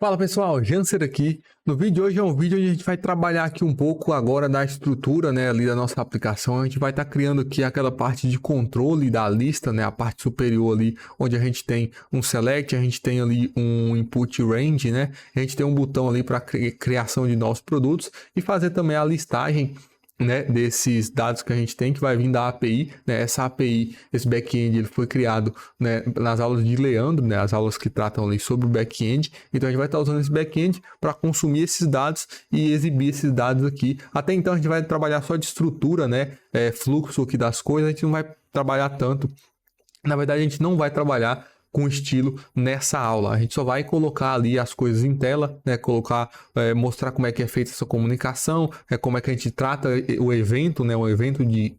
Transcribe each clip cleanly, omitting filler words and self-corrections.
Fala pessoal, Janser aqui. No vídeo de hoje é um vídeo onde a gente vai trabalhar aqui um pouco agora da estrutura, né, ali da nossa aplicação. A gente vai estar criando aqui aquela parte de controle da lista, né, a parte superior ali, onde a gente tem um select, a gente tem ali um input range, né, a gente tem um botão ali para criação de novos produtos e fazer também a listagem, né, desses dados que a gente tem, que vai vir da API, né, essa API, esse back-end, ele foi criado, né, nas aulas de Leandro, né, as aulas que tratam ali sobre o back-end, então a gente vai estar usando esse back-end para consumir esses dados e exibir esses dados aqui. Até então a gente vai trabalhar só de estrutura, né, fluxo aqui das coisas, a gente não vai trabalhar tanto, na verdade a gente não vai trabalhar com estilo nessa aula. A gente só vai colocar ali as coisas em tela, né? Mostrar como é que é feita essa comunicação, como é que a gente trata o evento, né? O evento de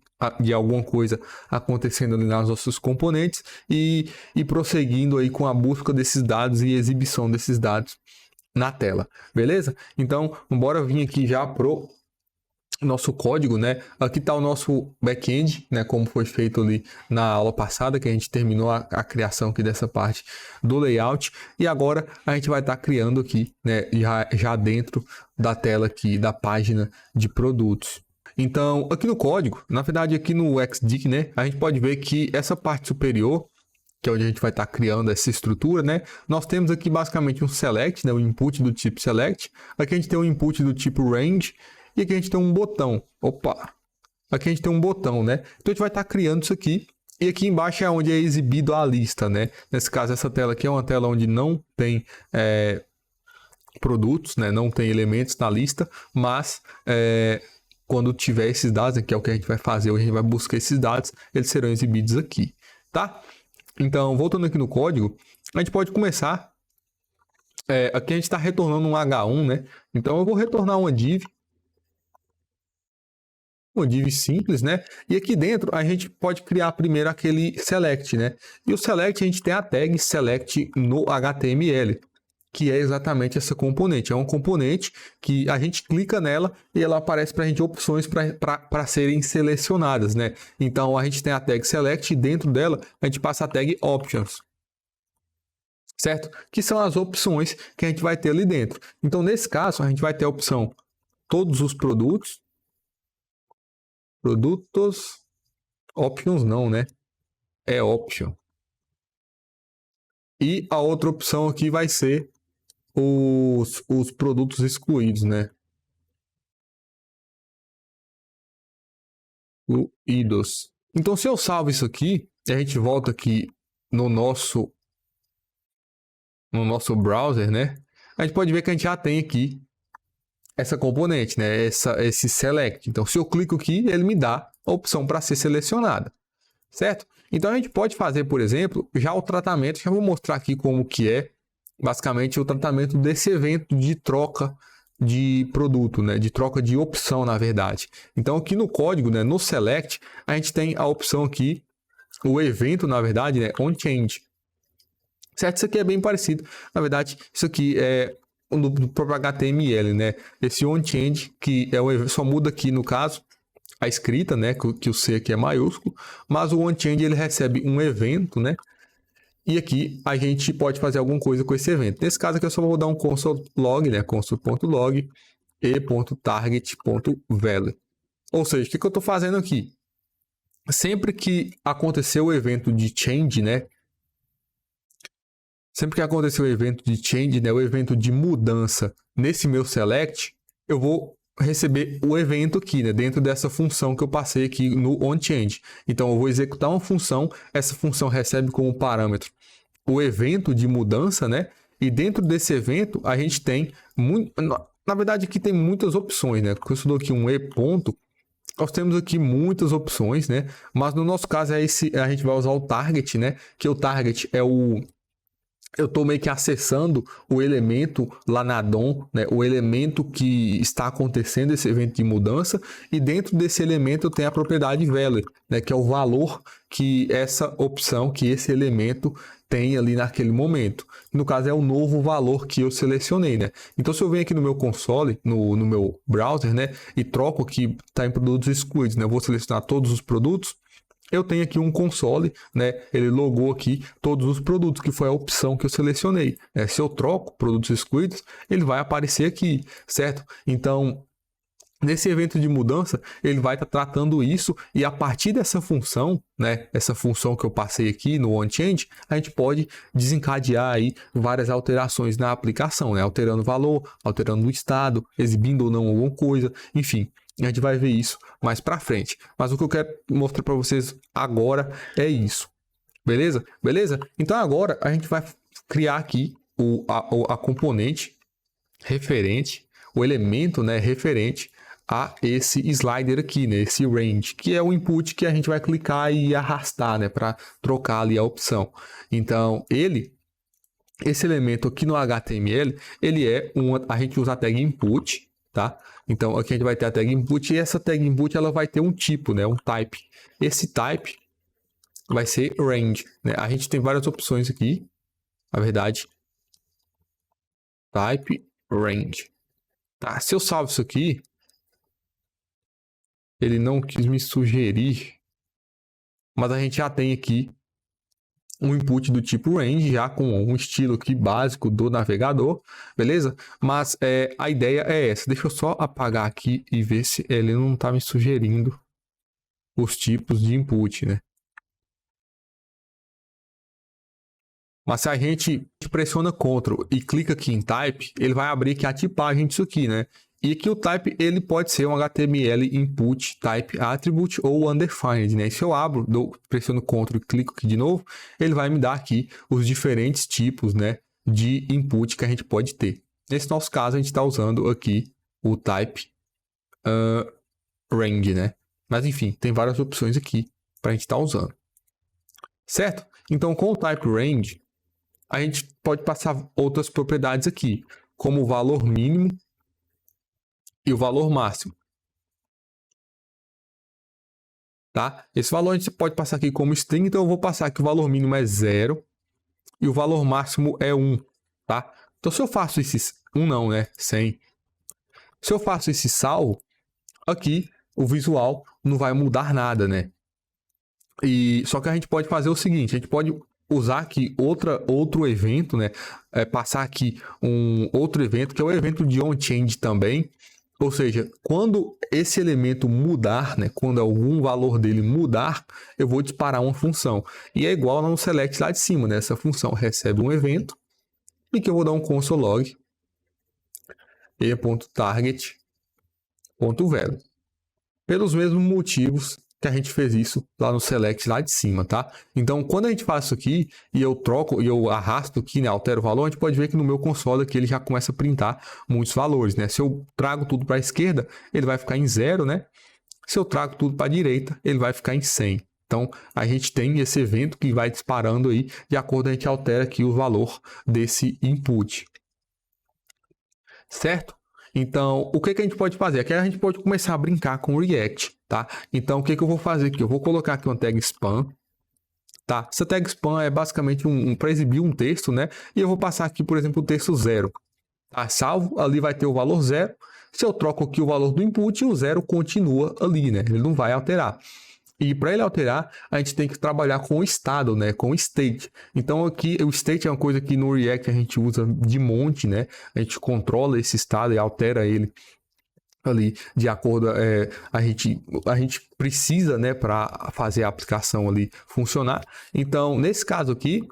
alguma coisa acontecendo ali nas nossos componentes e prosseguindo aí com a busca desses dados e exibição desses dados na tela, beleza? Então, bora vir aqui já pro nosso código, né? Aqui está o nosso back-end, né? Como foi feito ali na aula passada, que a gente terminou a criação aqui dessa parte do layout. E agora a gente vai estar criando aqui, né? Já dentro da tela aqui da página de produtos. Então, aqui no código, na verdade aqui no XDict, né? A gente pode ver que essa parte superior, que é onde a gente vai estar criando essa estrutura, né? Nós temos aqui basicamente um select, né? O input do tipo select. Aqui a gente tem um input do tipo range. E aqui a gente tem um botão. Opa! Aqui a gente tem um botão, né? Então a gente vai estar criando isso aqui. E aqui embaixo é onde é exibido a lista, né? Nesse caso, essa tela aqui é uma tela onde não tem produtos, né? Não tem elementos na lista. Mas quando tiver esses dados, que é o que a gente vai fazer, a gente vai buscar esses dados, eles serão exibidos aqui, tá? Então, voltando aqui no código, a gente pode começar. Aqui a gente está retornando um H1, né? Então eu vou retornar uma div. Um div simples, né? E aqui dentro a gente pode criar primeiro aquele select, né? E o select a gente tem a tag select no HTML, que é exatamente essa componente. É um componente que a gente clica nela e ela aparece para a gente opções para serem selecionadas, né? Então a gente tem a tag select e dentro dela a gente passa a tag options, certo? Que são as opções que a gente vai ter ali dentro. Então nesse caso a gente vai ter a opção todos os produtos, options não, né? É option. E a outra opção aqui vai ser os produtos excluídos, né? Excluídos. Então, se eu salvo isso aqui, a gente volta aqui no nosso browser, né? A gente pode ver que a gente já tem aqui essa componente, né? Esse select. Então, se eu clico aqui, ele me dá a opção para ser selecionada, certo? Então, a gente pode fazer, por exemplo, já o tratamento, já vou mostrar aqui como que é, basicamente, o tratamento desse evento de troca de produto, né? De troca de opção, na verdade. Então, aqui no código, né? No select, a gente tem a opção aqui, o evento, na verdade, né? OnChange. Certo? Isso aqui é bem parecido. Na verdade, isso aqui é do próprio HTML, né? Esse OnChange, que só muda aqui, no caso, a escrita, né? Que o C aqui é maiúsculo, mas o OnChange ele recebe um evento, né? E aqui a gente pode fazer alguma coisa com esse evento. Nesse caso aqui eu só vou dar um console.log, né? console.log e.target.value. Ou seja, o que eu estou fazendo aqui? Sempre que acontecer o evento de change, né? Sempre que acontecer o evento de change, né? O evento de mudança nesse meu select, eu vou receber o evento aqui, né? Dentro dessa função que eu passei aqui no onChange. Então, eu vou executar uma função, essa função recebe como parâmetro o evento de mudança, né? E dentro desse evento, a gente tem, na verdade, aqui tem muitas opções, né? Porque eu dou aqui um e-ponto, nós temos aqui muitas opções, né? Mas no nosso caso, a gente vai usar o target, né? Que o target é eu estou meio que acessando o elemento lá na DOM, né? O elemento que está acontecendo esse evento de mudança, e dentro desse elemento eu tenho a propriedade value, né? Que é o valor que essa opção, que esse elemento tem ali naquele momento. No caso é o novo valor que eu selecionei, né? Então se eu venho aqui no meu console, no meu browser, né? E troco aqui, está em produtos excluídos, né? Eu vou selecionar todos os produtos. eu tenho aqui um console, né? Ele logou aqui todos os produtos, que foi a opção que eu selecionei. Se eu troco produtos excluídos, ele vai aparecer aqui, certo? Então, nesse evento de mudança, ele vai estar tratando isso e a partir dessa função, né, essa função que eu passei aqui no onChange, a gente pode desencadear aí várias alterações na aplicação, né, alterando o valor, alterando o estado, exibindo ou não alguma coisa, enfim. A gente vai ver isso mais para frente. Mas o que eu quero mostrar para vocês agora é isso. Beleza? Beleza? Então agora a gente vai criar aqui a componente referente, o elemento, né, referente a esse slider aqui, né, esse range, que é o input que a gente vai clicar e arrastar, né, para trocar ali a opção. Então, esse elemento aqui no HTML, ele é a gente usa a tag input, tá? Então, aqui a gente vai ter a tag input e essa tag input ela vai ter um tipo, né, um type. Esse type vai ser range, né? A gente tem várias opções aqui, na verdade, type range. Tá? Se eu salvo isso aqui, ele não quis me sugerir, mas a gente já tem aqui um input do tipo range, já com um estilo aqui básico do navegador, beleza? Mas a ideia é essa. Deixa eu só apagar aqui e ver se ele não está me sugerindo os tipos de input, né? Mas se a gente pressiona Ctrl e clica aqui em Type, ele vai abrir aqui a tipagem disso aqui, né? E aqui o type ele pode ser um HTML input type attribute ou undefined, né? E se eu abro, pressiono Ctrl e clico aqui de novo, ele vai me dar aqui os diferentes tipos, né, de input que a gente pode ter. Nesse nosso caso, a gente está usando aqui o type range, né? Mas enfim, tem várias opções aqui para a gente estar usando. Certo? Então, com o type range, a gente pode passar outras propriedades aqui, como o valor mínimo e o valor máximo. Tá? Esse valor a gente pode passar aqui como string, então eu vou passar que o valor mínimo é 0 e o valor máximo é 1. Tá? Então, se eu faço esse 1 não, né? 100. Se eu faço esse salvo, aqui o visual não vai mudar nada, né? Só que a gente pode fazer o seguinte, a gente pode usar aqui outro evento, né? Passar aqui um outro evento, que é o evento de onChange também. Ou seja, quando esse elemento mudar, né? Quando algum valor dele mudar, eu vou disparar uma função. E é igual no select lá de cima, né? Essa função recebe um evento e que eu vou dar um console log e.target.value. Pelos mesmos motivos que a gente fez isso lá no select lá de cima, tá? Então, quando a gente faz isso aqui e eu troco e eu arrasto aqui, né, altero o valor, a gente pode ver que no meu console aqui ele já começa a printar muitos valores, né? Se eu trago tudo para a esquerda, ele vai ficar em 0, né? Se eu trago tudo para a direita, ele vai ficar em 100. Então, a gente tem esse evento que vai disparando aí, de acordo a gente altera aqui o valor desse input. Certo? Então, o que a gente pode fazer? Aqui a gente pode começar a brincar com o React, tá? Então, o que eu vou fazer aqui? Eu vou colocar aqui uma tag span, tá? Essa tag span é basicamente para exibir um texto, né? E eu vou passar aqui, por exemplo, o texto 0. Tá? Salvo, ali vai ter o valor 0. Se eu troco aqui o valor do input, o 0 continua ali, né? Ele não vai alterar. E para ele alterar, a gente tem que trabalhar com o estado, né? Com o state. Então aqui o state é uma coisa que no React a gente usa de monte, né? A gente controla esse estado e altera ele ali de acordo a gente precisa, né, para fazer a aplicação ali funcionar. Então nesse caso aqui,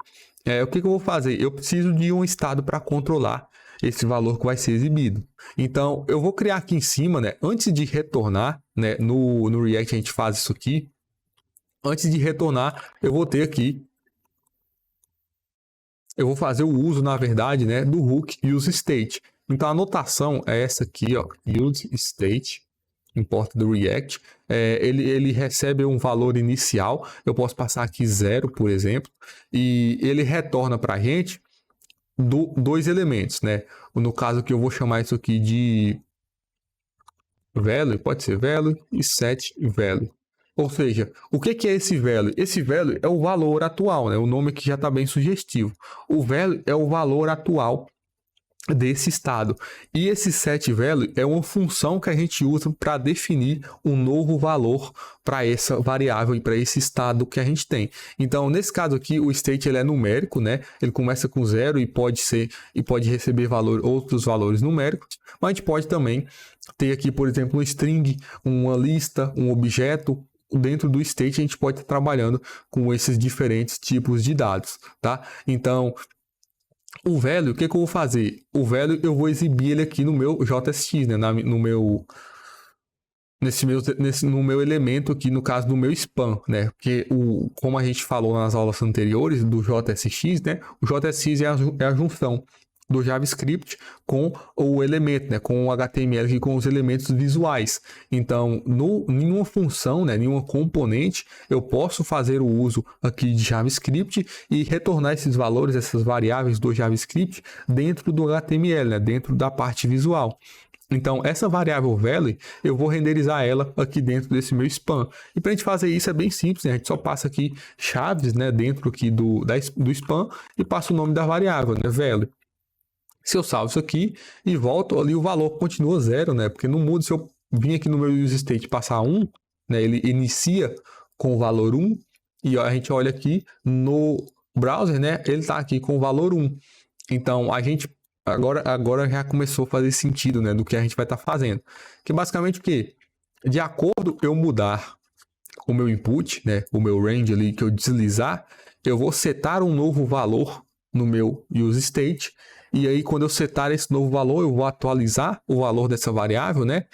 o que eu vou fazer? Eu preciso de um estado para controlar esse valor que vai ser exibido. Então eu vou criar aqui em cima, né, antes de retornar, né, no React a gente faz isso aqui. Antes de retornar, eu vou ter aqui, eu vou fazer o uso, na verdade, né, do hook useState. Então, a notação é essa aqui, ó, useState, importa do React. Ele recebe um valor inicial, eu posso passar aqui 0, por exemplo, e ele retorna para a gente dois elementos, né? No caso aqui, eu vou chamar isso aqui de value, pode ser value e set value. Ou seja, o que é esse value? Esse value é o valor atual, né? O nome aqui já está bem sugestivo. O value é o valor atual desse estado. E esse setValue é uma função que a gente usa para definir um novo valor para essa variável e para esse estado que a gente tem. Então, nesse caso aqui, o state ele é numérico, né? Ele começa com 0 e pode receber outros valores numéricos, mas a gente pode também ter aqui, por exemplo, um string, uma lista, um objeto. Dentro do state, a gente pode estar trabalhando com esses diferentes tipos de dados, tá? Então, o value, o que eu vou fazer? O value eu vou exibir ele aqui no meu JSX, né? No meu elemento aqui, no caso do meu span, né? Porque como a gente falou nas aulas anteriores do JSX, né? O JSX é a junção do JavaScript com o elemento, né? Com o HTML aqui, com os elementos visuais. Então, nenhuma função, né? Nenhuma componente, eu posso fazer o uso aqui de JavaScript e retornar esses valores, essas variáveis do JavaScript dentro do HTML, né? Dentro da parte visual. Então, essa variável value, eu vou renderizar ela aqui dentro desse meu span. E para a gente fazer isso é bem simples, né? A gente só passa aqui chaves, né? Dentro aqui do span e passa o nome da variável, né? Value. Se eu salvo isso aqui e volto ali, o valor continua 0, né? Porque não muda. Se eu vir aqui no meu useState e passar 1, né? Ele inicia com o valor 1 e a gente olha aqui no browser, né? Ele está aqui com o valor 1. Então, a gente agora já começou a fazer sentido, né? Do que a gente vai estar fazendo. Que basicamente o quê? De acordo eu mudar o meu input, né? O meu range ali que eu deslizar, eu vou setar um novo valor no meu useState. E aí, quando eu setar esse novo valor, eu vou atualizar o valor dessa variável, né?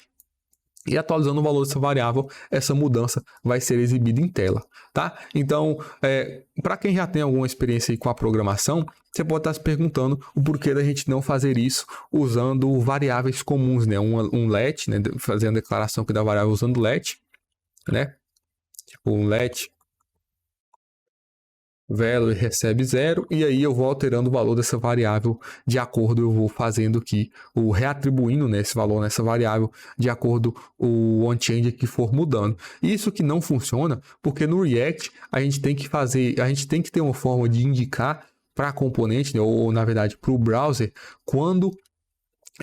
E atualizando o valor dessa variável, essa mudança vai ser exibida em tela, tá? Então, para quem já tem alguma experiência aí com a programação, você pode estar se perguntando o porquê da gente não fazer isso usando variáveis comuns, né? Um let, né? Fazendo a declaração aqui da variável usando let, né? Tipo um let value recebe 0, e aí eu vou alterando o valor dessa variável de acordo, eu vou fazendo aqui, reatribuindo, né, esse valor nessa variável de acordo o onChange que for mudando. Isso que não funciona, porque no React a gente tem que ter uma forma de indicar para a componente, né, ou na verdade para o browser, quando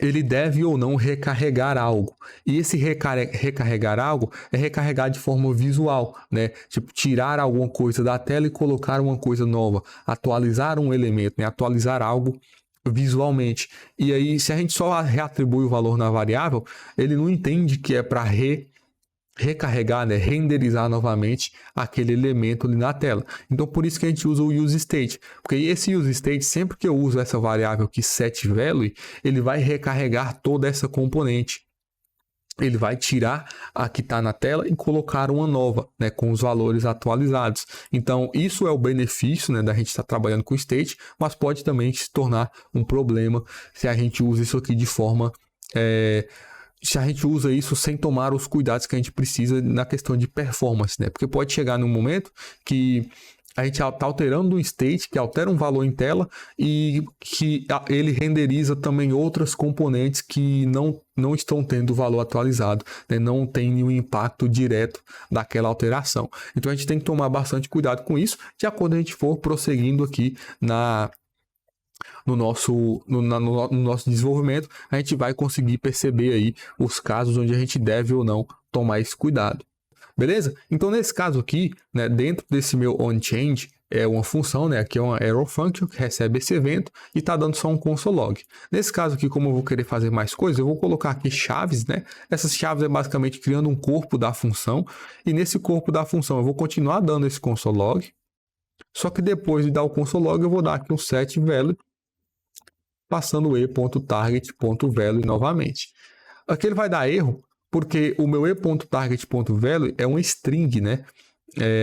ele deve ou não recarregar algo. E esse recarregar algo é recarregar de forma visual, né? Tipo, tirar alguma coisa da tela e colocar uma coisa nova, atualizar um elemento, né? Atualizar algo visualmente. E aí, se a gente só reatribui o valor na variável, ele não entende que é para recarregar, né, renderizar novamente aquele elemento ali na tela. Então, por isso que a gente usa o useState, porque esse useState, sempre que eu uso essa variável aqui, setValue, ele vai recarregar toda essa componente. Ele vai tirar a que está na tela e colocar uma nova, né, com os valores atualizados. Então, isso é o benefício, né, da gente estar trabalhando com state, mas pode também se tornar um problema se a gente usa isso aqui de forma... se a gente usa isso sem tomar os cuidados que a gente precisa na questão de performance, né? Porque pode chegar num momento que a gente está alterando um state, que altera um valor em tela e que ele renderiza também outras componentes que não estão tendo valor atualizado, né? Não tem nenhum impacto direto daquela alteração. Então a gente tem que tomar bastante cuidado com isso, de acordo a gente for prosseguindo aqui no nosso desenvolvimento, a gente vai conseguir perceber aí os casos onde a gente deve ou não tomar esse cuidado. Beleza? Então, nesse caso aqui, né, dentro desse meu onChange, é uma função, né, aqui é uma arrow function que recebe esse evento e está dando só um console log. Nesse caso aqui, como eu vou querer fazer mais coisas, eu vou colocar aqui chaves, né? Essas chaves é basicamente criando um corpo da função, e nesse corpo da função eu vou continuar dando esse console log, só que depois de dar o console log eu vou dar aqui um setValue, passando o e.target.value novamente. Aqui ele vai dar erro, porque o meu e.target.value é uma string, né?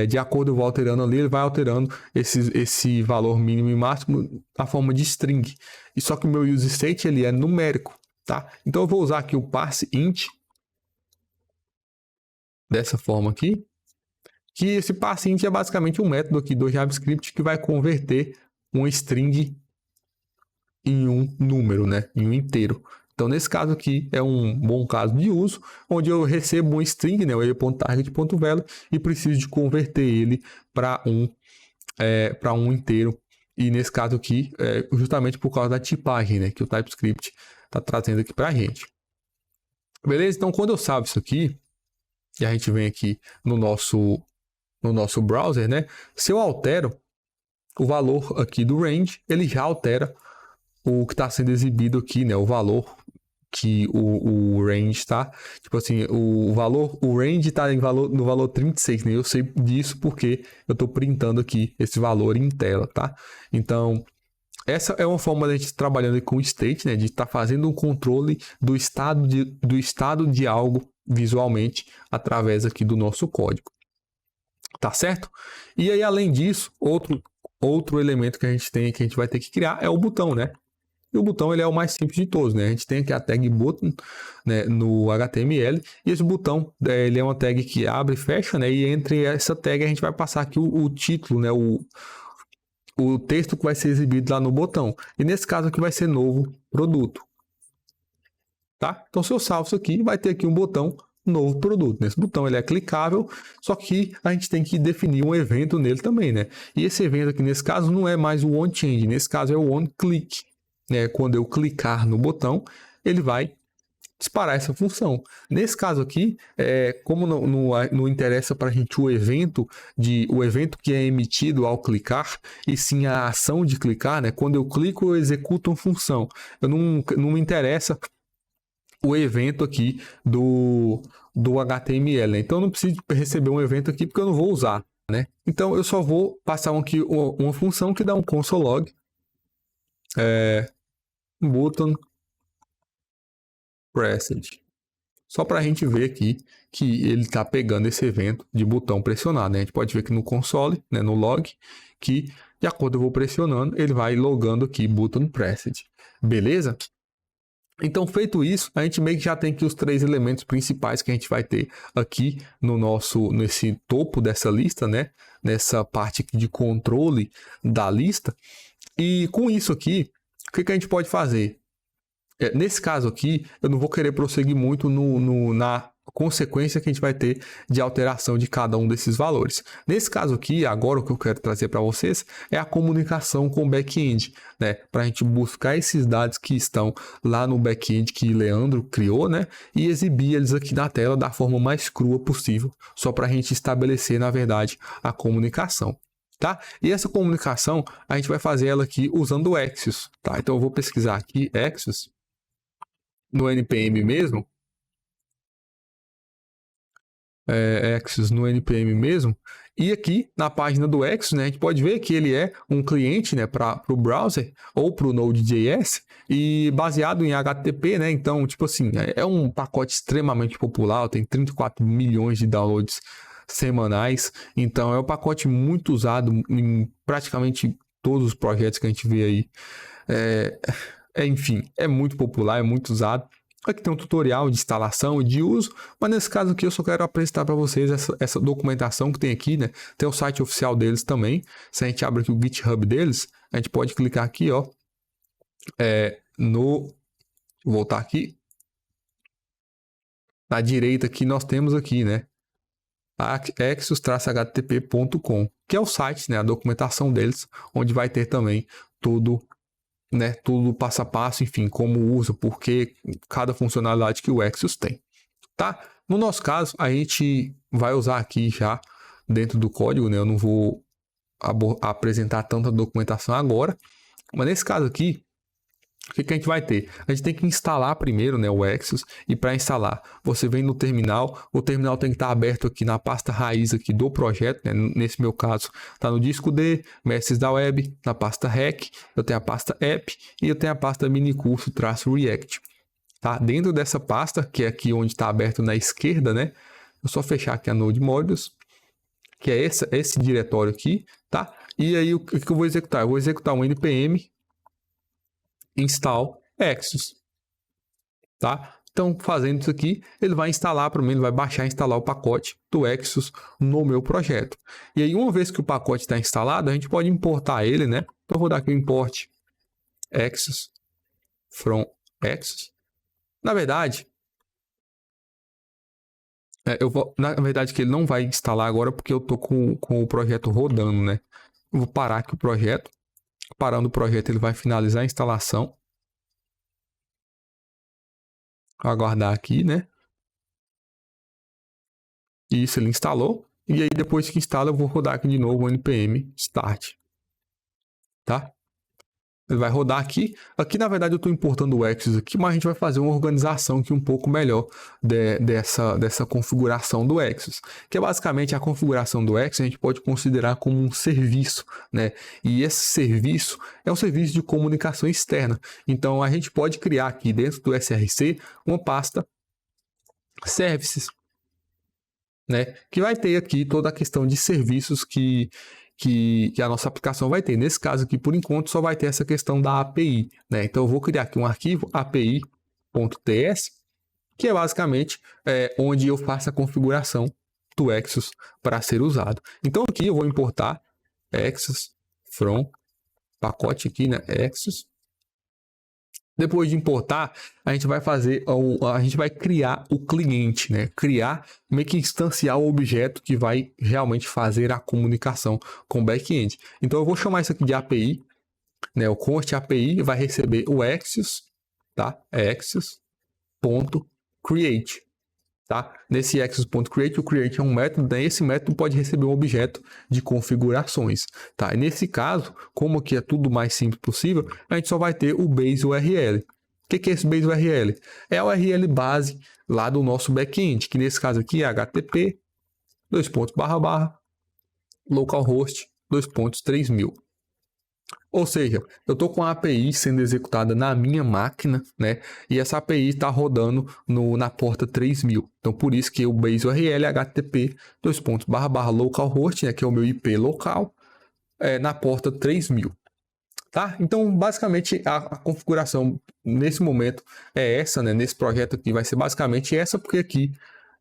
De acordo, eu vou alterando ali, ele vai alterando esse valor mínimo e máximo na forma de string. E só que o meu useState ele é numérico, tá? Então eu vou usar aqui o parseInt, dessa forma aqui, que esse parseInt é basicamente um método aqui do JavaScript que vai converter uma string em um número, né? Em um inteiro. Então, nesse caso aqui, é um bom caso de uso, onde eu recebo um string, né? O e.target.value, e preciso de converter ele para um inteiro. E nesse caso aqui, justamente por causa da tipagem, né, que o TypeScript está trazendo aqui para a gente. Beleza? Então, quando eu salvo isso aqui, e a gente vem aqui no nosso browser, né, se eu altero o valor aqui do range, ele já altera o que está sendo exibido aqui, né, o valor que o range está, tipo assim, o range está no valor 36, né? Eu sei disso porque eu estou printando aqui esse valor em tela, tá? Então, essa é uma forma de a gente trabalhando com o state, né? De estar fazendo um controle do estado de algo visualmente através aqui do nosso código, tá certo? E aí, além disso, outro elemento que a gente tem, que a gente vai ter que criar é o botão, né? E o botão ele é o mais simples de todos, né? A gente tem aqui a tag button, né, no HTML, e esse botão ele é uma tag que abre e fecha, né? E entre essa tag a gente vai passar aqui o título, né? O texto que vai ser exibido lá no botão. E nesse caso aqui vai ser novo produto. Tá? Então se eu salvo isso aqui, vai ter aqui um botão novo produto. Nesse botão ele é clicável, só que a gente tem que definir um evento nele também, né? E esse evento aqui nesse caso não é mais o onChange, nesse caso é o onClick. Quando eu clicar no botão, ele vai disparar essa função. Nesse caso aqui, como não interessa para a gente o evento que é emitido ao clicar, e sim a ação de clicar, né? Quando eu clico, eu executo uma função. Não me interessa o evento aqui do HTML, né? Então eu não preciso receber um evento aqui porque eu não vou usar, né? Então eu só vou passar aqui uma função que dá um console log button pressed, só para a gente ver aqui que ele está pegando esse evento de botão pressionado, né? A gente pode ver aqui no console, né, no log, que de acordo eu vou pressionando, ele vai logando aqui button pressed. Beleza? Então, feito isso, a gente meio que já tem aqui os 3 elementos principais que a gente vai ter aqui nesse topo dessa lista, né? Nessa parte aqui de controle da lista. E com isso aqui, o que a gente pode fazer? Nesse caso aqui, eu não vou querer prosseguir muito na consequência que a gente vai ter de alteração de cada um desses valores. Nesse caso aqui, agora o que eu quero trazer para vocês é a comunicação com o back-end, né? Para a gente buscar esses dados que estão lá no back-end que Leandro criou, né? E exibir eles aqui na tela da forma mais crua possível, só para a gente estabelecer, na verdade, a comunicação. Tá? E essa comunicação, a gente vai fazer ela aqui usando o Axios, tá? Então eu vou pesquisar aqui Axios no NPM mesmo, Axios no NPM mesmo, e aqui na página do Axios, né, a gente pode ver que ele é um cliente, né, para o browser ou para o Node.js e baseado em HTTP, né, então, tipo assim, é um pacote extremamente popular, tem 34 milhões de downloads semanais, então é um pacote muito usado em praticamente todos os projetos que a gente vê aí. Enfim, é muito popular, é muito usado. Aqui tem um tutorial de instalação e de uso, mas nesse caso aqui eu só quero apresentar para vocês essa documentação que tem aqui, né? Tem o site oficial deles também. Se a gente abre aqui o GitHub deles, a gente pode clicar aqui, ó, vou voltar aqui. Na direita aqui nós temos aqui, né? axios-http.com, que é o site, né? A documentação deles, onde vai ter também tudo, né, tudo passo a passo, enfim, como usa, porque cada funcionalidade que o Axios tem, tá? No nosso caso, a gente vai usar aqui já dentro do código, né? Eu não vou apresentar tanta documentação agora, mas nesse caso aqui, o que a gente vai ter? A gente tem que instalar primeiro, né, o Axios, e para instalar, você vem no terminal, o terminal tem que estar aberto aqui na pasta raiz aqui do projeto, né? Nesse meu caso, está no disco D, mestres da web, na pasta rec, eu tenho a pasta app e eu tenho a pasta minicurso-react. Tá? Dentro dessa pasta, que é aqui onde está aberto na esquerda, né? Eu só fechar aqui a Node Modules, que é esse diretório aqui, tá? E aí o que eu vou executar? Eu vou executar um npm install Axios, tá? Então, fazendo isso aqui, ele vai instalar para mim, ele vai baixar e instalar o pacote do Axios no meu projeto. E aí, uma vez que o pacote está instalado, a gente pode importar ele, né? Então, eu vou dar aqui o import Axios from Axios. Na verdade, na verdade que ele não vai instalar agora porque eu tô com o projeto rodando, né? Eu vou parar aqui o projeto Parando o projeto, ele vai finalizar a instalação. Vou aguardar aqui, né? Isso, ele instalou. E aí, depois que instala, eu vou rodar aqui de novo o npm start. Tá? Ele vai rodar aqui. Aqui, na verdade, eu estou importando o Exos aqui, mas a gente vai fazer uma organização aqui um pouco melhor dessa configuração do Exos, que é basicamente a configuração do Exos, a gente pode considerar como um serviço, né? E esse serviço é um serviço de comunicação externa. Então, a gente pode criar aqui dentro do SRC uma pasta Services, né? Que vai ter aqui toda a questão de serviços que a nossa aplicação vai ter. Nesse caso aqui, por enquanto, só vai ter essa questão da API, né? Então, eu vou criar aqui um arquivo api.ts, que é basicamente onde eu faço a configuração do Exos para ser usado. Então, aqui eu vou importar Exos from pacote aqui, né? Exos. Depois de importar, a gente vai criar o cliente, né? Criar, meio que instanciar o objeto que vai realmente fazer a comunicação com o back-end. Então, eu vou chamar isso aqui de API, né? O const API vai receber o Exos, tá? Exos.create, tá? Nesse Exos.create, o create é um método, né? Esse método pode receber um objeto de configurações, tá? E nesse caso, como aqui é tudo mais simples possível, a gente só vai ter o base URL. O que é esse base URL? É a URL base lá do nosso back-end, que nesse caso aqui é http localhost 3000. Ou seja, eu estou com a API sendo executada na minha máquina, né? E essa API está rodando na porta 3000. Então, por isso que o base URL é http localhost, né? Que é o meu IP local, na porta 3000. Tá? Então, basicamente, a configuração nesse momento é essa, né? Nesse projeto aqui vai ser basicamente essa, porque aqui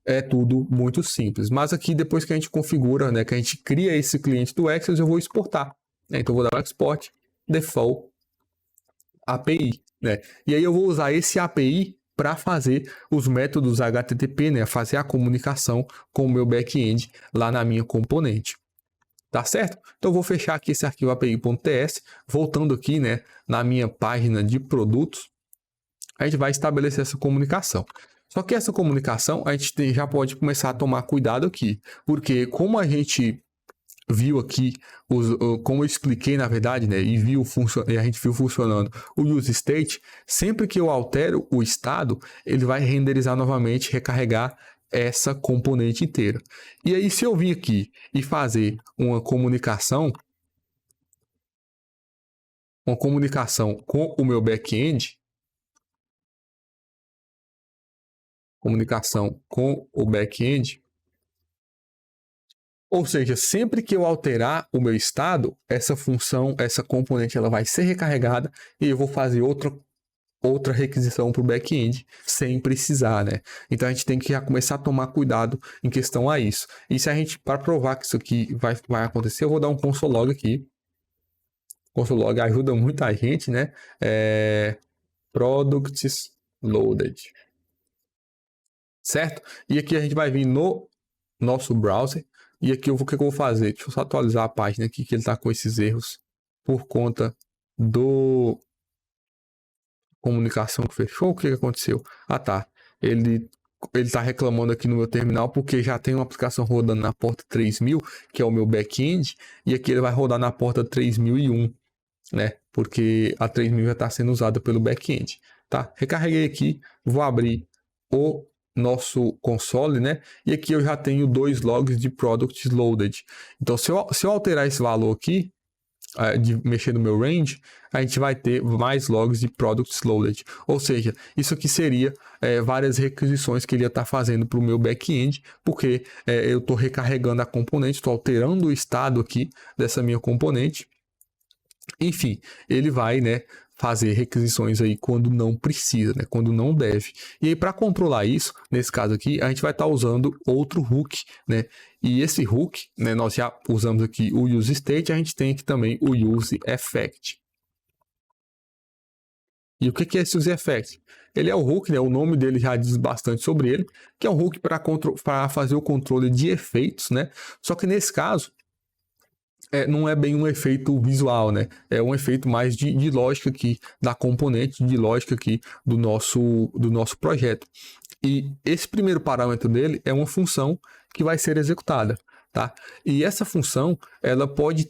é tudo muito simples. Mas aqui, depois que a gente configura, né? Que a gente cria esse cliente do Exos, eu vou exportar. Então, eu vou dar o export default API, né? E aí eu vou usar esse API para fazer os métodos HTTP, né? Fazer a comunicação com o meu back-end lá na minha componente. Tá certo? Então eu vou fechar aqui esse arquivo api.ts, voltando aqui, né, na minha página de produtos, a gente vai estabelecer essa comunicação. Só que essa comunicação a gente já pode começar a tomar cuidado aqui, porque como a gente viu aqui, como eu expliquei na verdade, né, e a gente viu funcionando o useState, sempre que eu altero o estado, ele vai renderizar novamente, recarregar essa componente inteira. E aí, se eu vir aqui e fazer uma comunicação com o meu back-end, ou seja, sempre que eu alterar o meu estado, essa função, essa componente, ela vai ser recarregada e eu vou fazer outra requisição para o back-end sem precisar, né? Então a gente tem que já começar a tomar cuidado em questão a isso. E se a gente, para provar que isso aqui vai acontecer, eu vou dar um console log aqui. Console log ajuda muita gente, né? Products loaded. Certo? E aqui a gente vai vir no nosso browser. E aqui o que eu vou fazer? Deixa eu só atualizar a página aqui, que ele está com esses erros por conta do comunicação que fechou. O que aconteceu? Ah, tá. Ele está reclamando aqui no meu terminal porque já tem uma aplicação rodando na porta 3000, que é o meu back-end, e aqui ele vai rodar na porta 3001, né? Porque a 3000 já está sendo usada pelo back-end, tá? Recarreguei aqui, vou abrir o nosso console, né? E aqui eu já tenho 2 logs de products loaded. Então, se eu alterar esse valor aqui, de mexer no meu range, a gente vai ter mais logs de products loaded. Ou seja, isso aqui seria várias requisições que ele ia estar fazendo para o meu back-end, porque eu estou recarregando a componente, estou alterando o estado aqui dessa minha componente. Enfim, ele vai, né, fazer requisições aí quando não precisa, né, quando não deve. E aí, para controlar isso, nesse caso aqui, a gente vai estar usando outro hook, né? E esse hook, né, nós já usamos aqui o useState, a gente tem aqui também o useEffect. E o que é esse useEffect? Ele é o hook, né? O nome dele já diz bastante sobre ele, que é um hook para fazer o controle de efeitos, né? Só que nesse caso, não é bem um efeito visual, né? É um efeito mais de lógica aqui, da componente de lógica aqui do nosso projeto. E esse primeiro parâmetro dele é uma função que vai ser executada, tá? E essa função, ela pode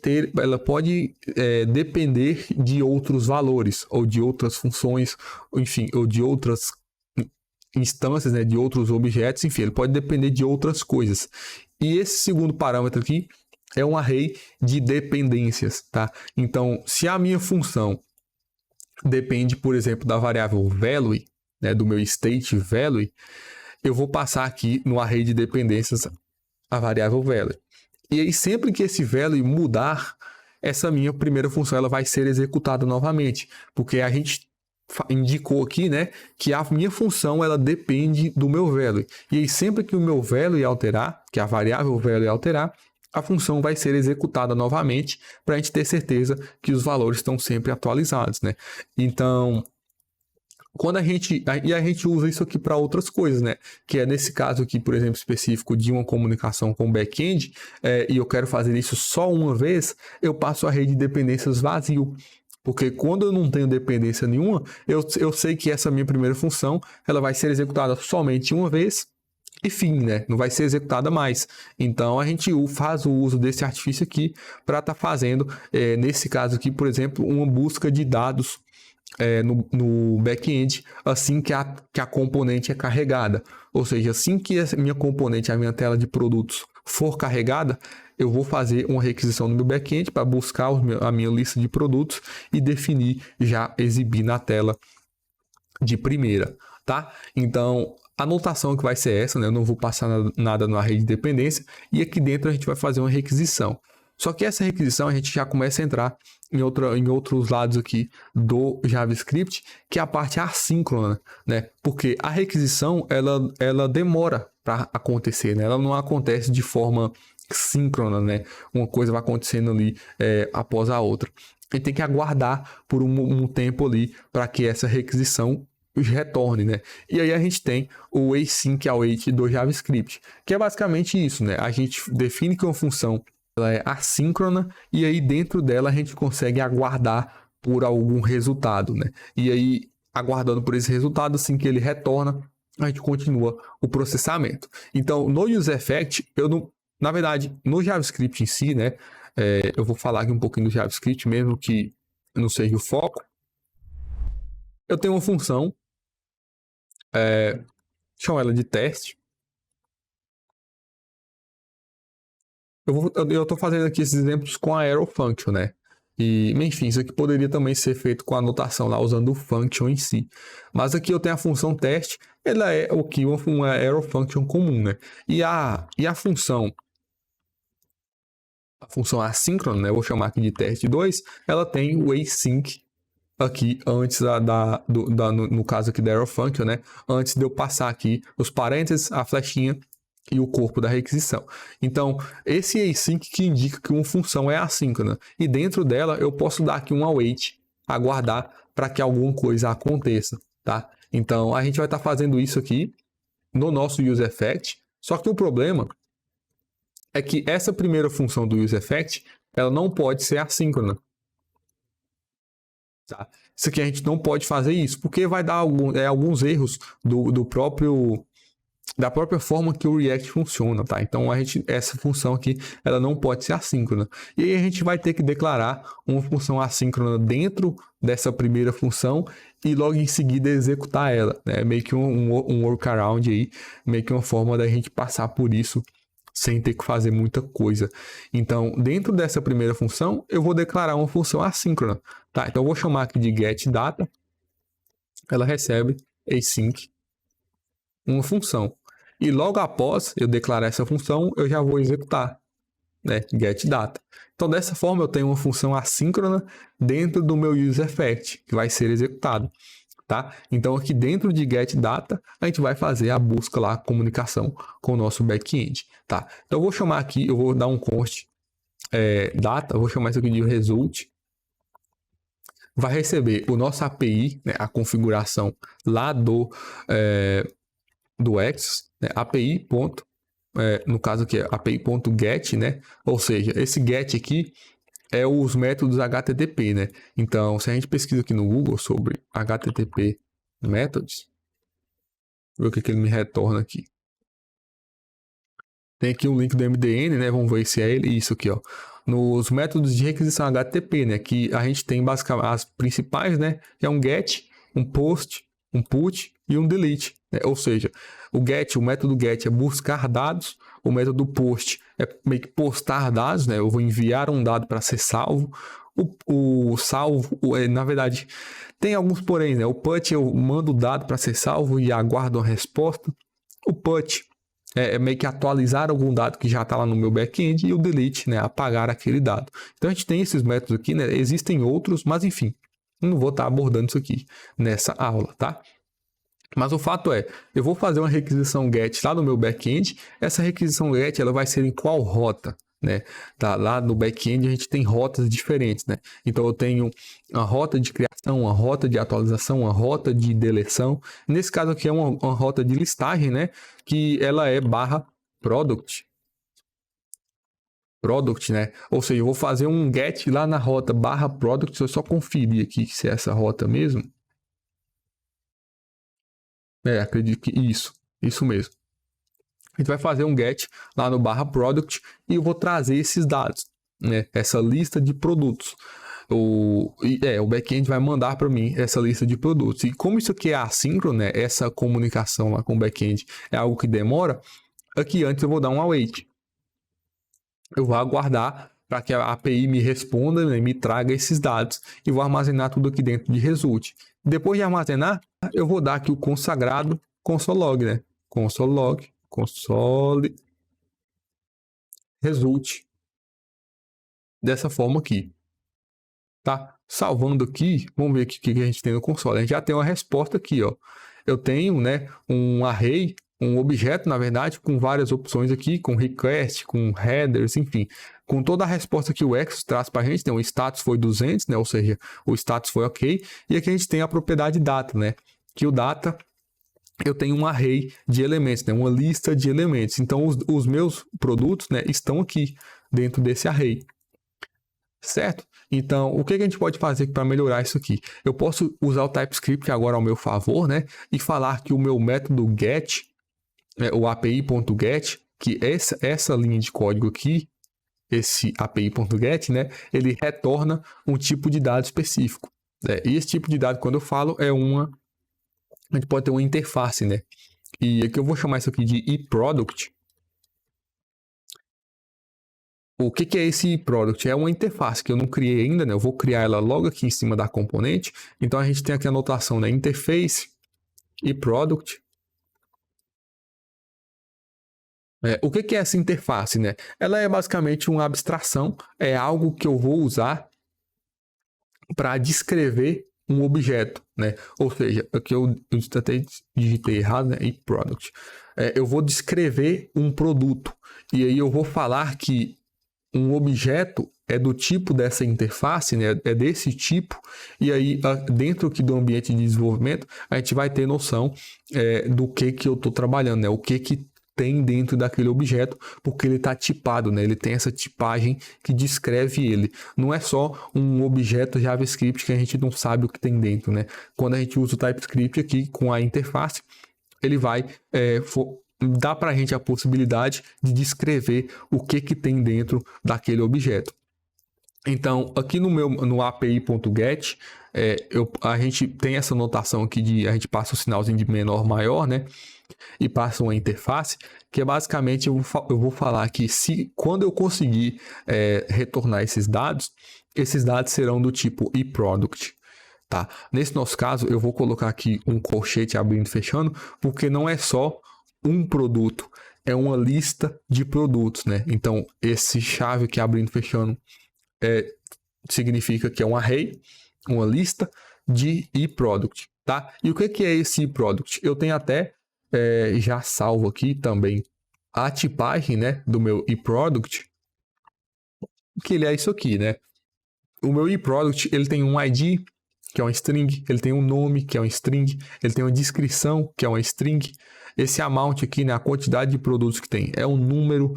depender de outros valores, ou de outras funções, enfim, ou de outras instâncias, né, de outros objetos, enfim, ele pode depender de outras coisas. E esse segundo parâmetro aqui é um array de dependências, tá? Então, se a minha função depende, por exemplo, da variável value, né, do meu state value, eu vou passar aqui no array de dependências a variável value. E aí, sempre que esse value mudar, essa minha primeira função ela vai ser executada novamente, porque a gente indicou aqui, né, que a minha função ela depende do meu value. E aí, sempre que o meu value alterar, que a variável value alterar, a função vai ser executada novamente para a gente ter certeza que os valores estão sempre atualizados, né? Então, quando a gente usa isso aqui para outras coisas, né? Que é nesse caso aqui, por exemplo, específico de uma comunicação com back-end, e eu quero fazer isso só uma vez, eu passo a rede de dependências vazio. Porque quando eu não tenho dependência nenhuma, eu sei que essa minha primeira função ela vai ser executada somente uma vez e fim, né? Não vai ser executada mais. Então, a gente faz o uso desse artifício aqui para estar fazendo, nesse caso aqui, por exemplo, uma busca de dados no back-end assim que a componente é carregada. Ou seja, assim que a minha componente, a minha tela de produtos for carregada, eu vou fazer uma requisição no meu back-end para buscar a minha lista de produtos e definir, já exibir na tela de primeira, tá? Então, a notação que vai ser essa, né? Eu não vou passar nada na rede de dependência e aqui dentro a gente vai fazer uma requisição. Só que essa requisição a gente já começa a entrar em outros lados aqui do JavaScript, que é a parte assíncrona, né? Porque a requisição, ela demora para acontecer, né? Ela não acontece de forma síncrona, né? Uma coisa vai acontecendo ali após a outra. E tem que aguardar por um tempo ali para que essa requisição retorne, né? E aí a gente tem o async await do JavaScript, que é basicamente isso, né? A gente define que uma função ela é assíncrona e aí dentro dela a gente consegue aguardar por algum resultado, né? E aí, aguardando por esse resultado, assim que ele retorna, a gente continua o processamento. Então, no UseEffect, na verdade, no JavaScript em si, né? Eu vou falar aqui um pouquinho do JavaScript, mesmo que não seja o foco. Eu tenho uma função, chamo ela de teste. Eu estou fazendo aqui esses exemplos com a arrow function, né? E, enfim, isso aqui poderia também ser feito com a anotação lá, usando o function em si. Mas aqui eu tenho a função teste, ela é o que uma arrow function comum, né? E a função assíncrona, né? Eu vou chamar aqui de teste 2, ela tem o async aqui antes no caso aqui da arrow function, né? Antes de eu passar aqui os parênteses, a flechinha e o corpo da requisição. Então, esse async que indica que uma função é assíncrona. E dentro dela, eu posso dar aqui um await, aguardar para que alguma coisa aconteça, tá? Então, a gente vai estar fazendo isso aqui no nosso UseEffect. Só que o problema é que essa primeira função do UseEffect, ela não pode ser assíncrona. Tá? Isso aqui a gente não pode fazer isso, porque vai dar alguns erros da própria forma que o React funciona, tá? Então, essa função aqui, ela não pode ser assíncrona. E aí a gente vai ter que declarar uma função assíncrona dentro dessa primeira função e logo em seguida executar ela, né? Meio que um workaround aí, meio que uma forma da gente passar por isso sem ter que fazer muita coisa. Então, dentro dessa primeira função, eu vou declarar uma função assíncrona, tá? Então, eu vou chamar aqui de getData, ela recebe async, uma função. E logo após eu declarar essa função, eu já vou executar, né? getData. Então, dessa forma, eu tenho uma função assíncrona dentro do meu UseEffect, que vai ser executado, tá? Então, aqui dentro de getData, a gente vai fazer a busca lá, a comunicação com o nosso back-end, tá? Então, eu vou chamar aqui, eu vou dar um const data, eu vou chamar isso aqui de result, vai receber o nosso API, né, a configuração lá do Access, né, API. no caso aqui é API.get, né? Ou seja, esse get aqui é os métodos HTTP, né? Então, se a gente pesquisa aqui no Google sobre HTTP methods, ver o que ele me retorna aqui. Tem aqui um link do MDN, né? Vamos ver se é ele. Isso aqui, ó. Nos métodos de requisição HTTP, né? Que a gente tem basicamente as principais, né? Que é um get, um post, um put e um delete. Né? Ou seja, o método get é buscar dados. O método post é meio que postar dados, né? Eu vou enviar um dado para ser salvo. O salvo, na verdade, tem alguns porém, né? O put eu mando o dado para ser salvo e aguardo uma resposta. O put é meio que atualizar algum dado que já está lá no meu back-end e o delete, né, apagar aquele dado. Então a gente tem esses métodos aqui, né, existem outros, mas enfim, não vou estar abordando isso aqui nessa aula, tá? Mas o fato é, eu vou fazer uma requisição GET lá no meu back-end, essa requisição GET ela vai ser em qual rota? Né? Tá, lá no back-end a gente tem rotas diferentes, né? Então eu tenho uma rota de criação, uma rota de atualização, uma rota de deleção. Nesse caso aqui é uma rota de listagem, né? Que ela é /product. Product, né? Ou seja, eu vou fazer um get lá na rota /product. Se eu só conferir aqui se é essa rota mesmo. Acredito que isso mesmo. A gente vai fazer um get lá no /product e eu vou trazer esses dados, né? Essa lista de produtos. O back-end vai mandar para mim essa lista de produtos. E como isso aqui é assíncrono, né? Essa comunicação lá com o back-end é algo que demora, aqui antes eu vou dar um await. Eu vou aguardar para que a API me responda, né? Me traga esses dados e vou armazenar tudo aqui dentro de result. Depois de armazenar, eu vou dar aqui o consagrado console log, né? Console log. Console result dessa forma aqui, tá? Salvando aqui, vamos ver o que a gente tem no console. A gente já tem uma resposta aqui, ó. Eu tenho, né, um array, um objeto, na verdade, com várias opções aqui, com request, com headers, enfim. Com toda a resposta que o Exos traz para a gente, né, o status foi 200, né, ou seja, o status foi ok. E aqui a gente tem a propriedade data, né, que o data eu tenho um array de elementos, né? Uma lista de elementos. Então, os meus produtos, né, estão aqui dentro desse array. Certo? Então, o que a gente pode fazer para melhorar isso aqui? Eu posso usar o TypeScript agora ao meu favor, né? E falar que o meu método get, o api.get, que essa linha de código aqui, esse api.get, né? Ele retorna um tipo de dado específico. E esse tipo de dado, quando eu falo, a gente pode ter uma interface, né? E aqui eu vou chamar isso aqui de eProduct. O que é esse eProduct? É uma interface que eu não criei ainda, né? Eu vou criar ela logo aqui em cima da componente. Então, a gente tem aqui a notação, né? Interface, eProduct. O que é essa interface, né? Ela é basicamente uma abstração. É algo que eu vou usar para descrever um objeto, né? Ou seja, aqui eu até digitei errado, né? eProduct. Eu vou descrever um produto e aí eu vou falar que um objeto é do tipo dessa interface, né? É desse tipo, e aí dentro aqui do ambiente de desenvolvimento a gente vai ter noção do que eu estou trabalhando, né? O que tem dentro daquele objeto, porque ele está tipado, né? Ele tem essa tipagem que descreve ele. Não é só um objeto JavaScript que a gente não sabe o que tem dentro, né? Quando a gente usa o TypeScript aqui com a interface, ele vai dar para a gente a possibilidade de descrever o que tem dentro daquele objeto. Então, aqui no api.get, a gente tem essa notação aqui a gente passa o sinalzinho de menor, maior, né? E passa uma interface, que é basicamente, eu vou falar que quando eu conseguir retornar esses dados serão do tipo eProduct. Tá? Nesse nosso caso, eu vou colocar aqui um colchete abrindo e fechando, porque não é só um produto, é uma lista de produtos, né? Então, esse chave aqui abrindo e fechando significa que é um array, uma lista de eProduct, tá? E o que é esse eProduct? Eu tenho até já salvo aqui também a tipagem, né, do meu eProduct, que ele é isso aqui, né? O meu eProduct, ele tem um ID, que é uma string, ele tem um nome, que é uma string, ele tem uma descrição, que é uma string, esse amount aqui, né, a quantidade de produtos que tem, é o número,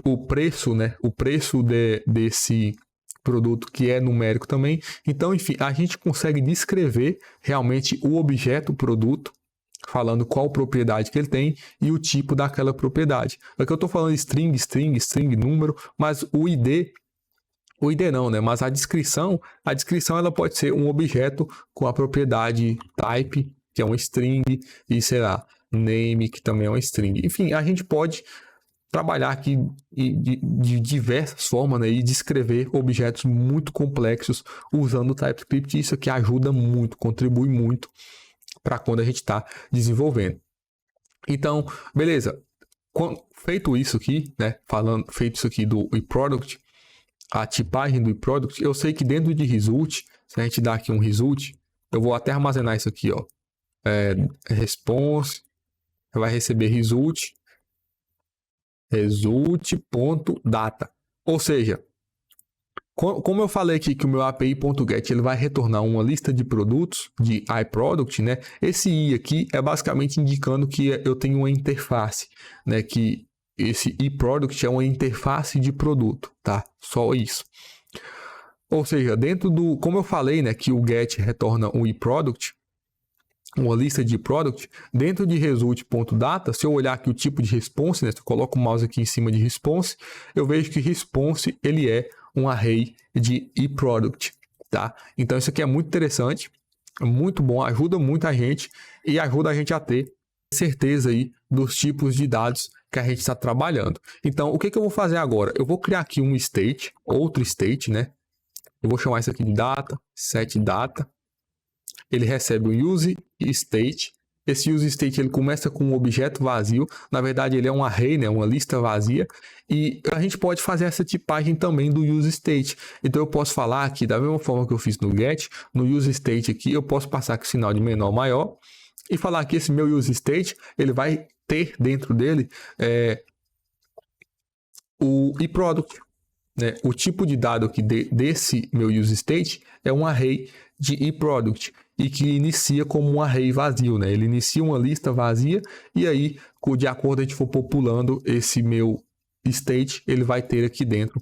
o preço, né, o preço desse produto que é numérico também. Então, enfim, a gente consegue descrever realmente o objeto produto, falando qual propriedade que ele tem e o tipo daquela propriedade. Aqui eu estou falando string, número, mas o ID não, né? Mas a descrição ela pode ser um objeto com a propriedade type, que é um string, e sei lá, name, que também é um string. Enfim, a gente pode trabalhar aqui de diversas formas, né, e descrever objetos muito complexos usando o TypeScript. Isso aqui ajuda muito, contribui muito para quando a gente está desenvolvendo. Então, beleza. Feito isso aqui, né, feito isso aqui do eProduct, a tipagem do eProduct, eu sei que dentro de result, se a gente dar aqui um result, eu vou até armazenar isso aqui, ó, response, vai receber result.data. Ou seja, como eu falei aqui que o meu API.get ele vai retornar uma lista de produtos de iProduct, né? Esse i aqui é basicamente indicando que eu tenho uma interface, né? Que esse eProduct é uma interface de produto, tá? Só isso. Ou seja, dentro do, como eu falei, né, que o get retorna um eProduct, uma lista de product, dentro de result.data, se eu olhar aqui o tipo de response, né, se eu coloco o mouse aqui em cima de response, eu vejo que response ele é um array de eProduct, tá? Então isso aqui é muito interessante, muito bom, ajuda muito a gente e ajuda a gente a ter certeza aí dos tipos de dados que a gente está trabalhando. Então, o que eu vou fazer agora? Eu vou criar aqui um state, outro state, né? Eu vou chamar isso aqui de data, set data. Ele recebe o use state. Esse use state ele começa com um objeto vazio. Na verdade, ele é um array, né? Uma lista vazia. E a gente pode fazer essa tipagem também do use state. Então, eu posso falar aqui, da mesma forma que eu fiz no get, no use state aqui, eu posso passar com o sinal de menor maior e falar que esse meu use state, ele vai ter dentro dele o eProduct. Né? O tipo de dado que desse meu use state é um array de eProduct e que inicia como um array vazio, né? Ele inicia uma lista vazia e aí, de acordo a gente for populando esse meu state, ele vai ter aqui dentro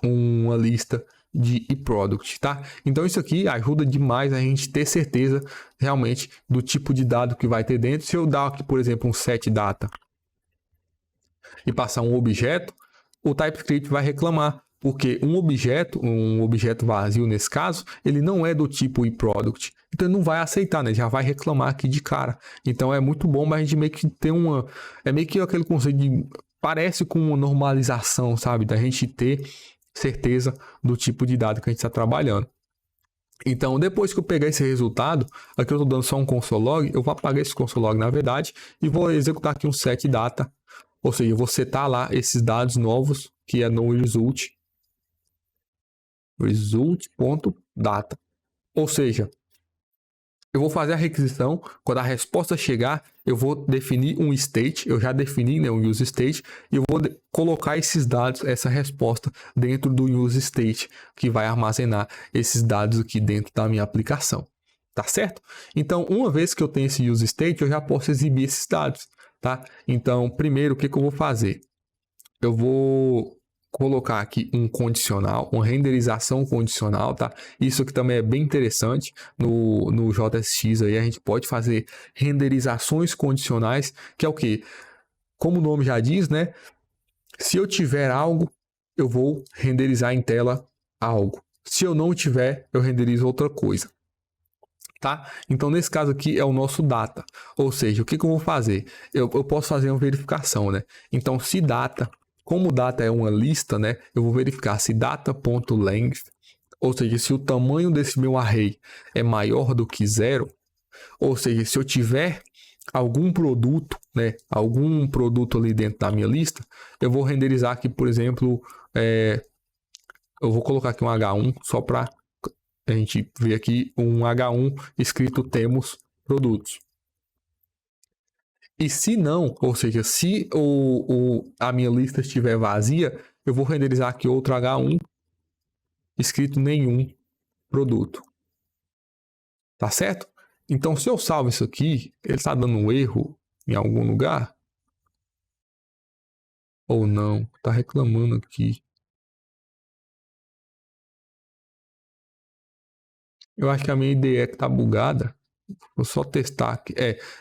uma lista de eProduct, tá? Então isso aqui ajuda demais a gente ter certeza realmente do tipo de dado que vai ter dentro. Se eu dar aqui, por exemplo, um set data e passar um objeto, o TypeScript vai reclamar, porque um objeto vazio nesse caso, ele não é do tipo eProduct. Então ele não vai aceitar, né? Já vai reclamar aqui de cara. Então é muito bom, mas a gente meio que tem uma... É meio que aquele conceito de... Parece com uma normalização, sabe? Da gente ter certeza do tipo de dado que a gente está trabalhando. Então, depois que eu pegar esse resultado, aqui eu estou dando só um console log, eu vou apagar esse console log na verdade e vou executar aqui um set data. Ou seja, eu vou setar lá esses dados novos, que é no result.data. Ou seja, eu vou fazer a requisição, quando a resposta chegar, eu vou definir um state, eu já defini, né, um use state, e eu vou colocar esses dados, essa resposta dentro do use state, que vai armazenar esses dados aqui dentro da minha aplicação. Tá certo? Então, uma vez que eu tenho esse use state, eu já posso exibir esses dados. Tá? Então, primeiro, o que eu vou fazer? Eu vou colocar aqui um condicional, uma renderização condicional, tá? Isso aqui também é bem interessante. No JSX aí a gente pode fazer renderizações condicionais, que é o quê? Como o nome já diz, né? Se eu tiver algo, eu vou renderizar em tela algo. Se eu não tiver, eu renderizo outra coisa. Tá? Então, nesse caso aqui é o nosso data. Ou seja, o que eu vou fazer? Eu posso fazer uma verificação, né? Então, se data, como data é uma lista, né? Eu vou verificar se data.length, ou seja, se o tamanho desse meu array é maior do que 0, ou seja, se eu tiver algum produto, né? Algum produto ali dentro da minha lista, eu vou renderizar aqui, por exemplo, eu vou colocar aqui um H1 só para a gente vê aqui um H1 escrito temos produtos. E se não, ou seja, se a minha lista estiver vazia, eu vou renderizar aqui outro H1 escrito nenhum produto. Tá certo? Então, se eu salvo isso aqui, ele está dando um erro. em algum lugar? Ou não? Tá reclamando aqui. Eu acho que a minha IDE que tá bugada. Vou só testar aqui.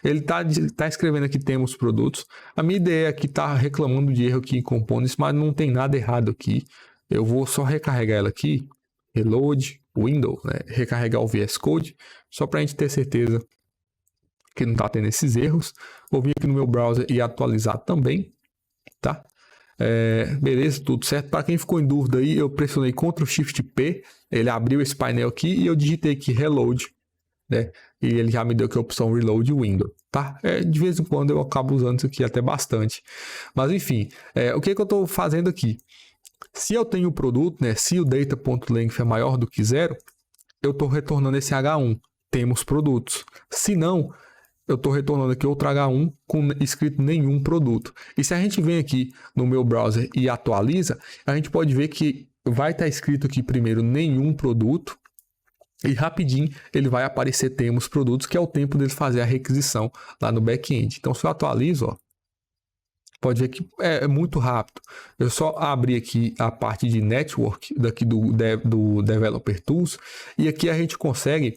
Ele tá escrevendo aqui temos produtos. A minha ideia aqui tá reclamando de erro aqui em components, mas não tem nada errado aqui. Eu vou só recarregar ela aqui. Reload, Windows, né? Recarregar o VS Code, só para a gente ter certeza que não tá tendo esses erros. Vou vir aqui no meu browser e atualizar também, tá? Beleza, tudo certo. Para quem ficou em dúvida aí, eu pressionei Ctrl Shift P, ele abriu esse painel aqui e eu digitei aqui Reload, né? E ele já me deu aqui a opção Reload Window, tá? De vez em quando eu acabo usando isso aqui até bastante. Mas enfim, o que eu estou fazendo aqui? Se eu tenho o produto, né? Se o data.length é maior do que 0, eu estou retornando esse H1. Temos produtos. Se não, eu estou retornando aqui outro H1 com escrito nenhum produto. E se a gente vem aqui no meu browser e atualiza, a gente pode ver que vai estar escrito aqui primeiro nenhum produto e rapidinho ele vai aparecer temos produtos, que é o tempo dele fazer a requisição lá no back-end. Então se eu atualizo, ó, pode ver que é muito rápido. Eu só abri aqui a parte de network daqui do Developer Tools e aqui a gente consegue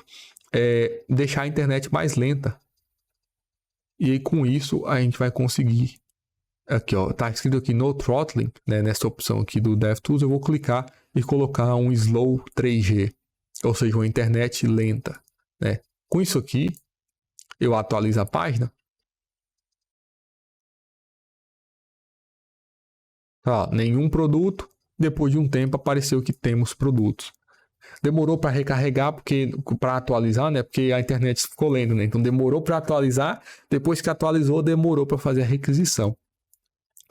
deixar a internet mais lenta. E aí, com isso, a gente vai conseguir. Aqui, ó, tá escrito aqui no throttling, né? Nessa opção aqui do DevTools, eu vou clicar e colocar um slow 3G, ou seja, uma internet lenta, né? Com isso aqui, eu atualizo a página. Nenhum produto. Depois de um tempo, apareceu que temos produtos. Demorou para recarregar, para atualizar, né? Porque a internet ficou lenta, né? Então demorou para atualizar. Depois que atualizou, demorou para fazer a requisição,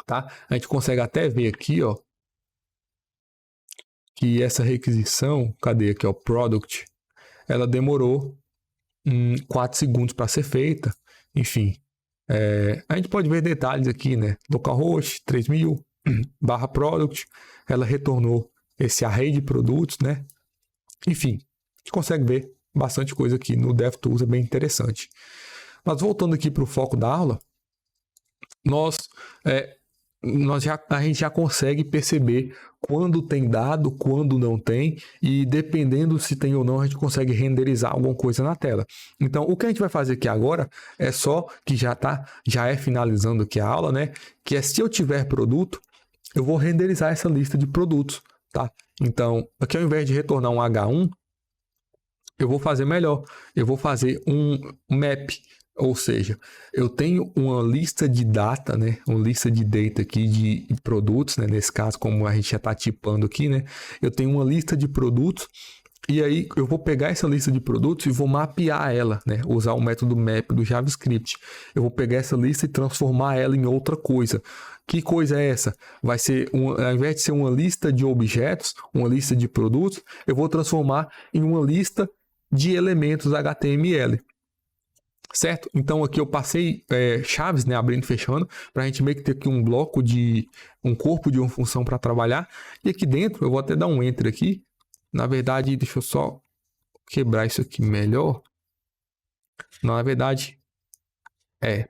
tá? A gente consegue até ver aqui, ó, que essa requisição, cadê aqui, ó, product, ela demorou 4 segundos para ser feita. Enfim, a gente pode ver detalhes aqui, né? Localhost 3000 barra product, ela retornou esse array de produtos, né? Enfim, a gente consegue ver bastante coisa aqui no DevTools, é bem interessante. Mas voltando aqui para o foco da aula, a gente já consegue perceber quando tem dado, quando não tem, e dependendo se tem ou não, a gente consegue renderizar alguma coisa na tela. Então, o que a gente vai fazer aqui agora é só que já é finalizando aqui a aula, né? Que é, se eu tiver produto, eu vou renderizar essa lista de produtos, tá? Então, aqui ao invés de retornar um H1, eu vou fazer melhor. Eu vou fazer um map, ou seja, eu tenho uma lista de data, né? Uma lista de data aqui de produtos, né? Nesse caso, como a gente já está tipando aqui, né? Eu tenho uma lista de produtos e aí eu vou pegar essa lista de produtos e vou mapear ela, né? Usar o método map do JavaScript. Eu vou pegar essa lista e transformar ela em outra coisa. Que coisa é essa? Vai ser, ao invés de ser uma lista de objetos, uma lista de produtos, eu vou transformar em uma lista de elementos HTML. Certo? Então aqui eu passei chaves, né, abrindo e fechando, para a gente meio que ter aqui um bloco de um corpo de uma função para trabalhar. E aqui dentro eu vou até dar um enter aqui. Na verdade, deixa eu só quebrar isso aqui melhor. Não, na verdade,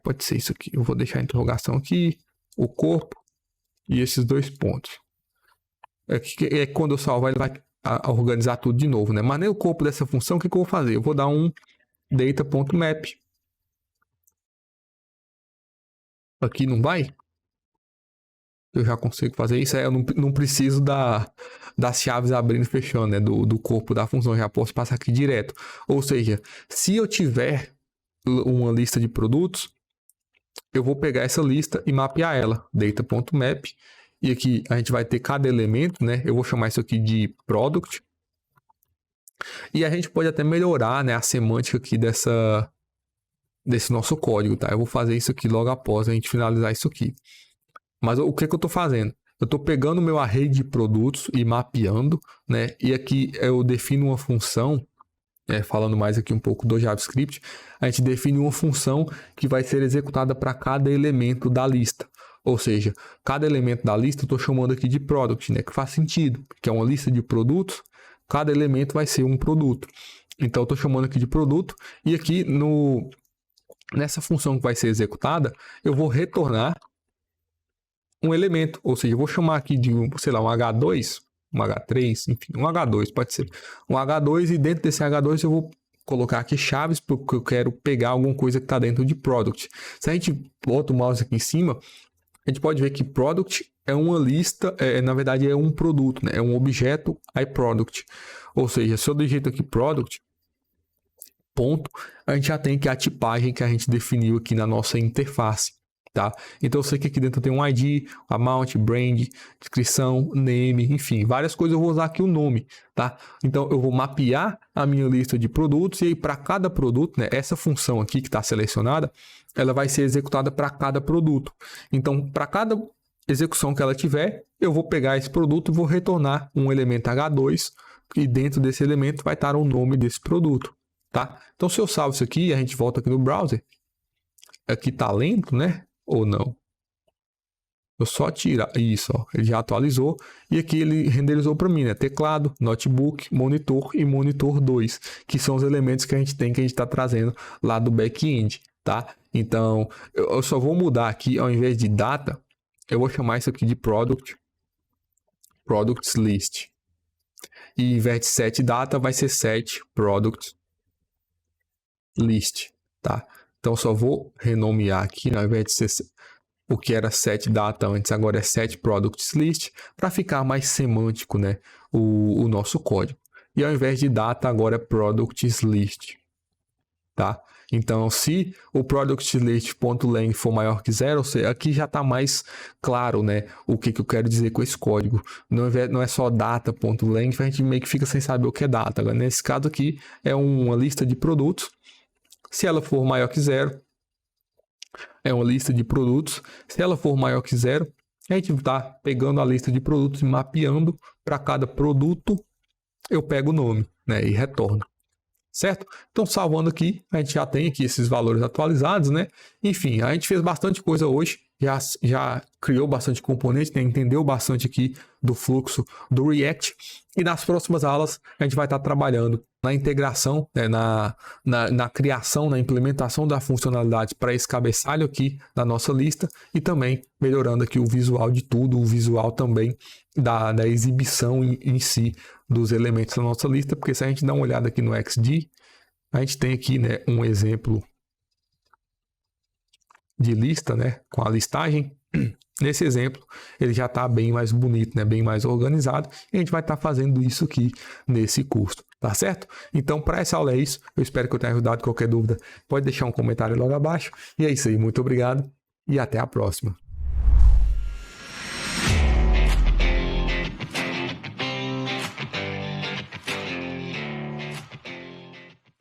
pode ser isso aqui. Eu vou deixar a interrogação aqui, o corpo e esses dois pontos. Quando eu salvar, ele vai organizar tudo de novo, né? Mas nem o corpo dessa função, o que eu vou fazer? Eu vou dar um data.map. Aqui não vai? Eu já consigo fazer isso. Eu não preciso das chaves abrindo e fechando, né? Do corpo da função. Eu já posso passar aqui direto. Ou seja, se eu tiver uma lista de produtos, eu vou pegar essa lista e mapear ela. Data.map. E aqui a gente vai ter cada elemento, né? Eu vou chamar isso aqui de product. E a gente pode até melhorar, né, a semântica aqui desse nosso código, tá? Eu vou fazer isso aqui logo após a gente finalizar isso aqui. Mas o que eu estou fazendo? Eu estou pegando o meu array de produtos e mapeando, né? E aqui eu defino uma função, falando mais aqui um pouco do JavaScript, a gente define uma função que vai ser executada para cada elemento da lista. Ou seja, cada elemento da lista eu estou chamando aqui de product, né? Que faz sentido, que é uma lista de produtos, cada elemento vai ser um produto. Então eu estou chamando aqui de produto e aqui nessa função que vai ser executada, eu vou retornar um elemento, ou seja, eu vou chamar aqui de, sei lá, um H2, um H3, enfim, um H2 pode ser. Um H2 e dentro desse H2 eu vou colocar aqui chaves porque eu quero pegar alguma coisa que está dentro de product. Se a gente bota o mouse aqui em cima, a gente pode ver que product é uma lista, na verdade é um produto, né? É um objeto iProduct. Ou seja, se eu digito aqui product, ponto, a gente já tem aqui a tipagem que a gente definiu aqui na nossa interface. Tá? Então eu sei que aqui dentro tem um ID, amount, brand, descrição, name, enfim, várias coisas eu vou usar aqui o nome, tá? Então eu vou mapear a minha lista de produtos e aí para cada produto, né, essa função aqui que está selecionada, ela vai ser executada para cada produto. Então para cada execução que ela tiver, eu vou pegar esse produto e vou retornar um elemento H2 e dentro desse elemento vai estar o nome desse produto, tá? Então se eu salvo isso aqui, a gente volta aqui no browser, aqui tá lento, né? Ou não. Eu só tirar isso, ó, ele já atualizou e aqui ele renderizou para mim, né? Teclado, notebook, monitor e monitor 2, que são os elementos que a gente tem que a gente está trazendo lá do back-end, tá? Então, eu só vou mudar aqui, ao invés de data, eu vou chamar isso aqui de products list. E ao invés de set data, vai ser set products list, tá? Então, só vou renomear aqui, ao invés de ser o que era set data antes, agora é set products list, para ficar mais semântico, né, o nosso código. E ao invés de data, agora é products list, tá? Então, se o products list.lang for maior que 0, ou seja, aqui já está mais claro, né, o que eu quero dizer com esse código. Não é só data.lang, a gente meio que fica sem saber o que é data. Agora, nesse caso aqui, é uma lista de produtos. Se ela for maior que 0, é uma lista de produtos. Se ela for maior que 0, a gente está pegando a lista de produtos e mapeando para cada produto, eu pego o nome, né, e retorno. Certo? Então, salvando aqui, a gente já tem aqui esses valores atualizados, né? Enfim, a gente fez bastante coisa hoje, já criou bastante componente, né? Entendeu bastante aqui do fluxo do React. E nas próximas aulas, a gente vai estar trabalhando na integração, né? na criação, na implementação da funcionalidade para esse cabeçalho aqui da nossa lista e também melhorando aqui o visual de tudo, o visual também da exibição em si dos elementos da nossa lista, porque se a gente dá uma olhada aqui no XD, a gente tem aqui, né, um exemplo de lista, né, com a listagem. Nesse exemplo, ele já está bem mais bonito, né, bem mais organizado, e a gente vai estar fazendo isso aqui nesse curso, tá certo? Então, para essa aula é isso. Eu espero que eu tenha ajudado. Qualquer dúvida, pode deixar um comentário logo abaixo. E é isso aí. Muito obrigado e até a próxima.